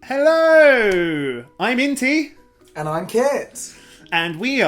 Hello! I'm Inti. And I'm Kit. And we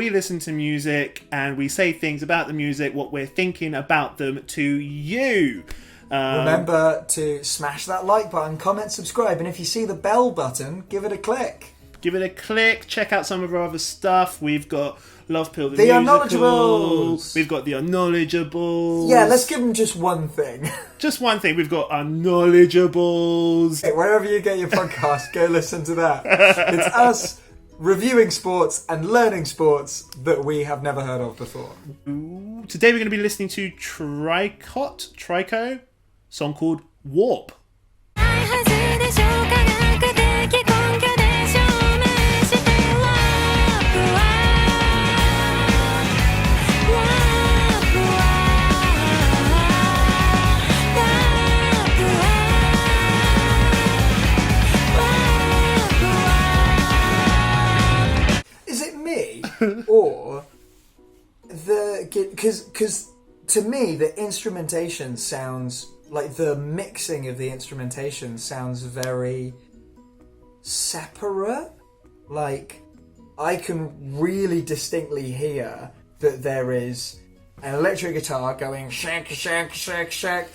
listen to music and we say things about the music, what we're thinking about them to you. Remember to smash that like button, comment, subscribe, and if you see the bell button, give it a click. Give it a click, check out some of our other stuff. We've got Love Pill the Musical. Unknowledgeables. We've got the Unknowledgeables. Yeah, let's give them just one thing. Just one thing. We've got Unknowledgeables. Hey, wherever you get your podcast, go listen to that. It's us reviewing sports and learning sports that we have never heard of before. Ooh. Today we're going to be listening to Tricot, song called Warp. Or because to me the instrumentation sounds like the mixing of the instrumentation sounds very separate. Like I can really distinctly hear that there is an electric guitar going shake shake shake shake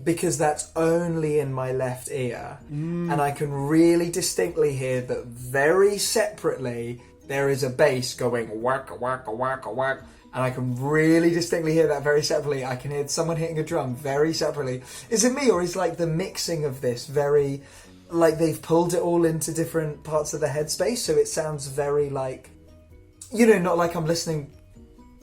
because that's only in my left ear, and I can really distinctly hear that very separately there is a bass going whack, whack, whack, whack. And I can really distinctly hear that very separately. I can hear someone hitting a drum very separately. Is it me, or is like the mixing of this very... like they've pulled it all into different parts of the headspace, so it sounds very like... you know, not like I'm listening...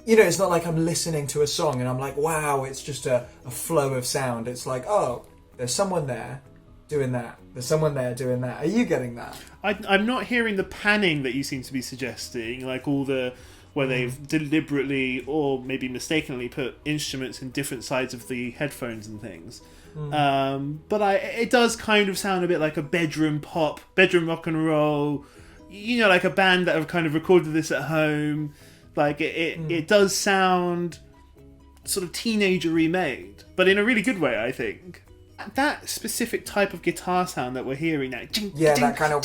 you know, it's not like I'm listening to a song and I'm like, wow, it's just a flow of sound. It's like, oh, there's someone there doing that. There's someone there doing that. Are you getting that? I'm not hearing the panning that you seem to be suggesting, like all the where they've deliberately or maybe mistakenly put instruments in different sides of the headphones and things. But it does kind of sound a bit like a bedroom pop, bedroom rock and roll. You know, like a band that have kind of recorded this at home. Like it does sound sort of teenager-y made, but in a really good way, I think. That specific type of guitar sound that we're hearing now. That kind of...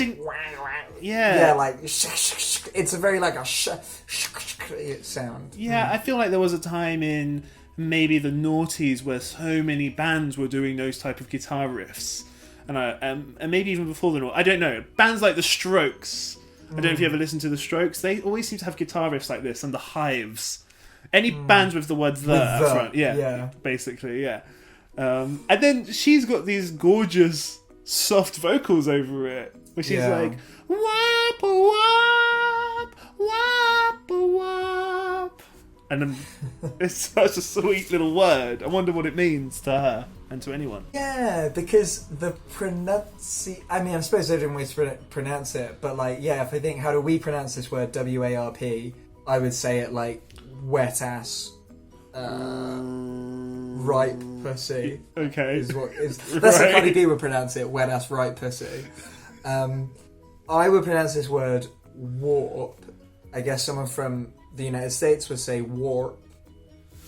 yeah, like... it's a very like a sound. Yeah, I feel like there was a time in maybe the noughties where so many bands were doing those type of guitar riffs. And maybe even before the noughties. I don't know. Bands like The Strokes. I don't know if you ever listened to The Strokes. They always seem to have guitar riffs like this, and The Hives. Any bands with the words "the" at front. Yeah, basically, yeah. And then she's got these gorgeous soft vocals over it, where she's like wap wap wap wap, and then it's such a sweet little word. I wonder what it means to her and to anyone. Yeah, because the I mean, I suppose there's different ways to pronounce it, but like, yeah, if I think, how do we pronounce this word W-A-R-P? I would say it like wet ass. Ripe pussy. Okay. That's how Cardi B would pronounce it, wet ass ripe pussy. I would pronounce this word warp. I guess someone from the United States would say warp.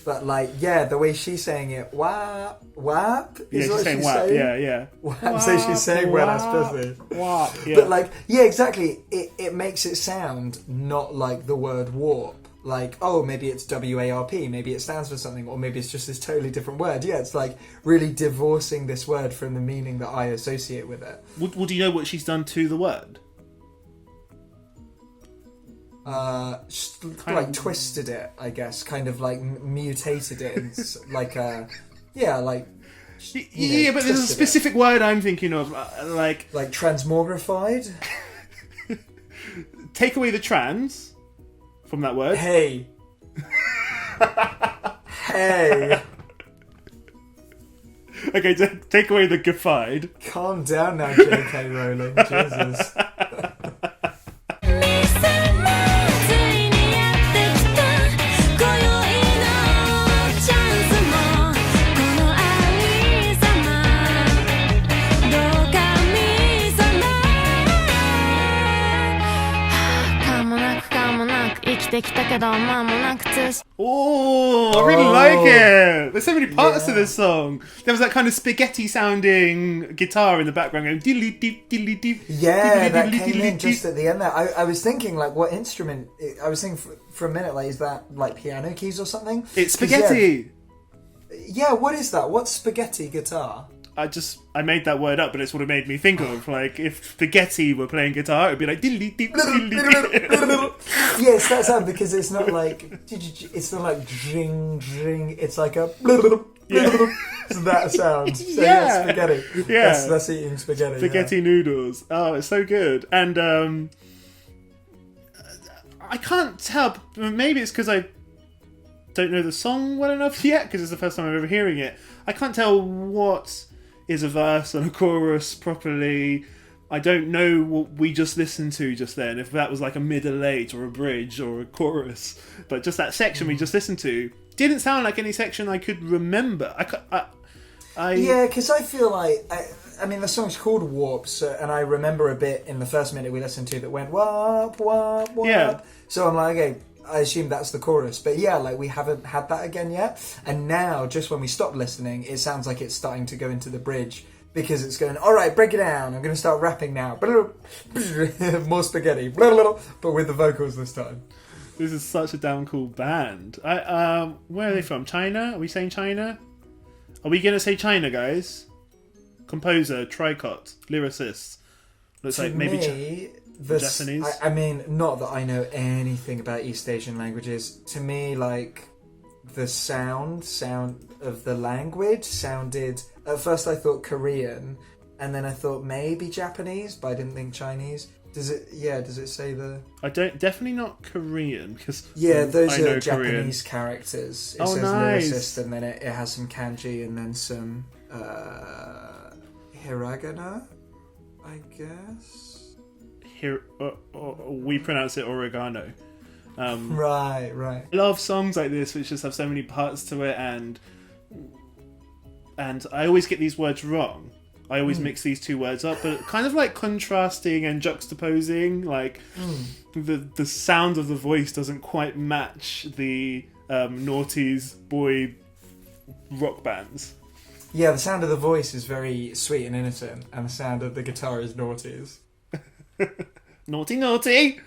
But like, yeah, the way she's saying it, wap, wap, is what she's saying. Yeah. Wap, so she's saying wet ass pussy. Wap, yeah. But like, yeah, exactly. It makes it sound not like the word warp. Like, oh, maybe it's W-A-R-P, maybe it stands for something, or maybe it's just this totally different word. Yeah, it's like really divorcing this word from the meaning that I associate with it. Would you know what she's done to the word? Twisted it, I guess, kind of like mutated it, and like yeah, like... yeah, but there's a specific word I'm thinking of, like transmogrified? Take away the trans from that word. Hey. Hey. Okay, take away the gified. Calm down now, J.K. Rowling. Jesus. できたけど間もなく通信 Oh, I really like it. There's so many parts to this song. There was that kind of spaghetti sounding guitar in the background going diddly deep, diddly deep. Yeah, that came in just at the end there. I was thinking, like, what instrument? I was thinking for a minute, like, is that like piano keys or something? It's spaghetti. Yeah, what is that? What's spaghetti guitar? I made that word up, but it's what it made me think of. Like, if spaghetti were playing guitar, it'd be like diddly deep, diddly deep. Yes, that sound, because it's not like dring dring. It's like a so that sound. So yeah, spaghetti. Yeah, that's eating spaghetti. Spaghetti noodles. Oh, it's so good. And I can't tell. Maybe it's because I don't know the song well enough yet, because it's the first time I'm ever hearing it. I can't tell what is a verse and a chorus properly. I don't know what we just listened to just then, if that was like a middle eight or a bridge or a chorus. But just that section we just listened to didn't sound like any section I could remember. Yeah, because I feel like I mean the song's called Warp, so, and I remember a bit in the first minute we listened to that went warp warp warp. Yeah. So I'm like, okay, I assume that's the chorus, but yeah, like we haven't had that again yet. And now, just when we stop listening, it sounds like it's starting to go into the bridge, because it's going, all right, break it down. I'm going to start rapping now. More spaghetti, but with the vocals this time. This is such a damn cool band. Where are they from? China? Are we saying China? Are we going to say China, guys? Composer, Tricot, lyricist. Looks like maybe Japanese. I mean, not that I know anything about East Asian languages. To me, like, the sound of the language sounded... At first I thought Korean, and then I thought maybe Japanese, but I didn't think Chinese. Does it say the... definitely not Korean, because... Yeah, those are Korean Japanese characters. It says nice. lyricist, and then it has some kanji, and then some hiragana, I guess? We pronounce it oregano. Right. I love songs like this which just have so many parts to it, and I always get these words wrong. I always mix these two words up, but kind of like contrasting and juxtaposing, like the sound of the voice doesn't quite match the noughties boy rock bands. Yeah, the sound of the voice is very sweet and innocent, and the sound of the guitar is naughties. Naughty, naughty!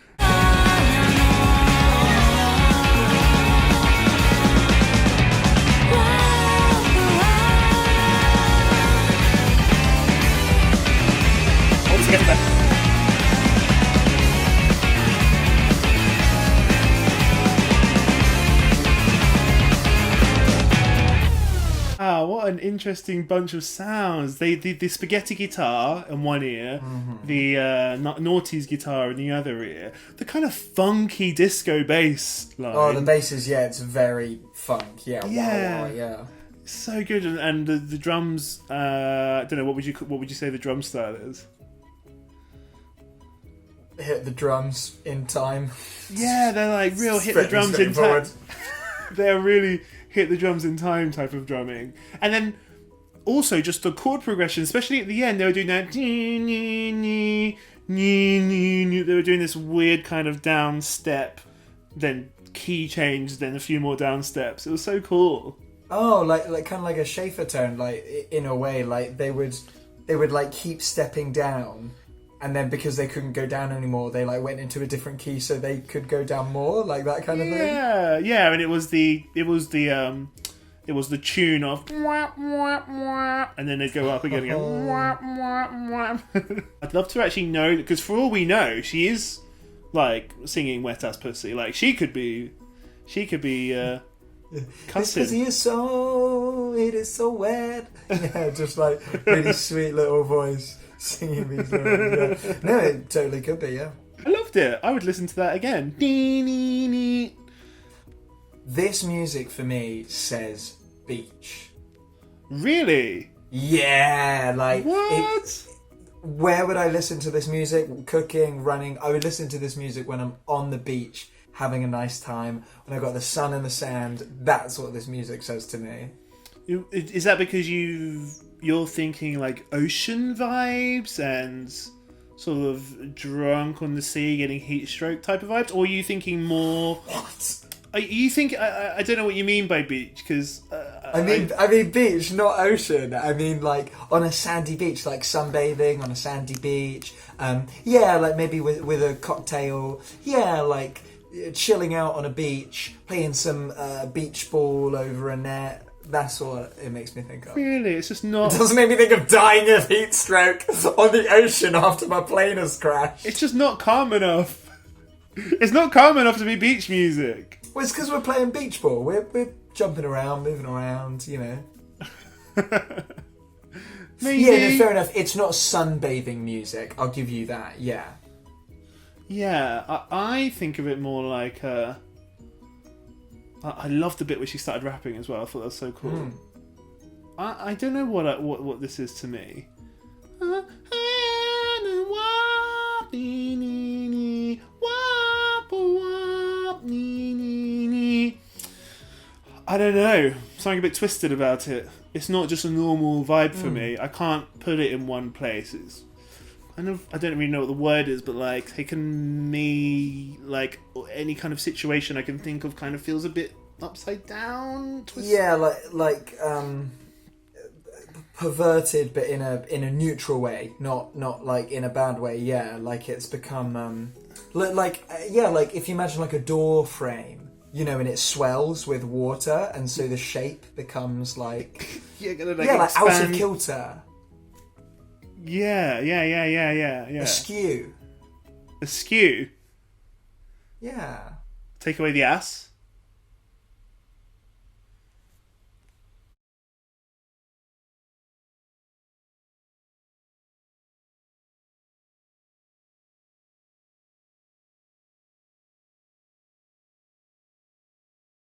Let's get that. Ah, what an interesting bunch of sounds. The spaghetti guitar in one ear, the naughty's guitar in the other ear, the kind of funky disco bass line. Oh, the bass is, it's very funk. Yeah. Wow, so good. And the drums, I don't know, what would you say the drum style is? Hit the drums in time. Yeah, they're like real hit the drums in time. They're really hit the drums in time type of drumming. And then also just the chord progression, especially at the end, they were doing that. They were doing this weird kind of down step, then key change, then a few more down steps. It was so cool. Oh, like kind of like a Schaefer tone, like in a way, like they would like keep stepping down. And then because they couldn't go down anymore, they like went into a different key so they could go down more, like that kind of thing. Yeah, and it was the tune of and then they'd go up again and go. I'd love to actually know, because for all we know, she is like singing Wet Ass Pussy. Like she could be cussing. This pussy is it is so wet. Yeah, just like really sweet little voice. Singing these lyrics, yeah. No, it totally could be, yeah. I loved it. I would listen to that again. This music for me says beach. Really? Yeah, like what? Where would I listen to this music? Cooking, running. I would listen to this music when I'm on the beach, having a nice time, when I've got the sun and the sand. That's what this music says to me. Is that because you're thinking like ocean vibes and sort of drunk on the sea, getting heat stroke type of vibes, or are you thinking more? What? You think I don't know what you mean by beach because I mean beach, not ocean. I mean like on a sandy beach, like sunbathing on a sandy beach. Yeah, like maybe with a cocktail. Yeah, like chilling out on a beach, playing some beach ball over a net. That's what it makes me think of. really, it's just not. It doesn't make me think of dying of heat stroke on the ocean after my plane has crashed. It's just not calm enough. It's not calm enough to be beach music. Well, it's because we're playing beach ball. We're jumping around, moving around, you know. Maybe. Yeah, no, fair enough. It's not sunbathing music. I'll give you that. Yeah. Yeah, I think of it more like. I loved the bit where she started rapping as well. I thought that was so cool. I don't know what this is to me. I don't know. Something a bit twisted about it. It's not just a normal vibe for me. I can't put it in one place. It's kind of, I don't really know what the word is, but like taking me, like any kind of situation I can think of kind of feels a bit upside down. Twisted. Yeah, like perverted, but in a neutral way, not like in a bad way. Yeah, like it's become like if you imagine like a door frame. You know, and it swells with water, and so the shape becomes like like like out of kilter. Yeah. Askew. Askew. Yeah. Take away the ass.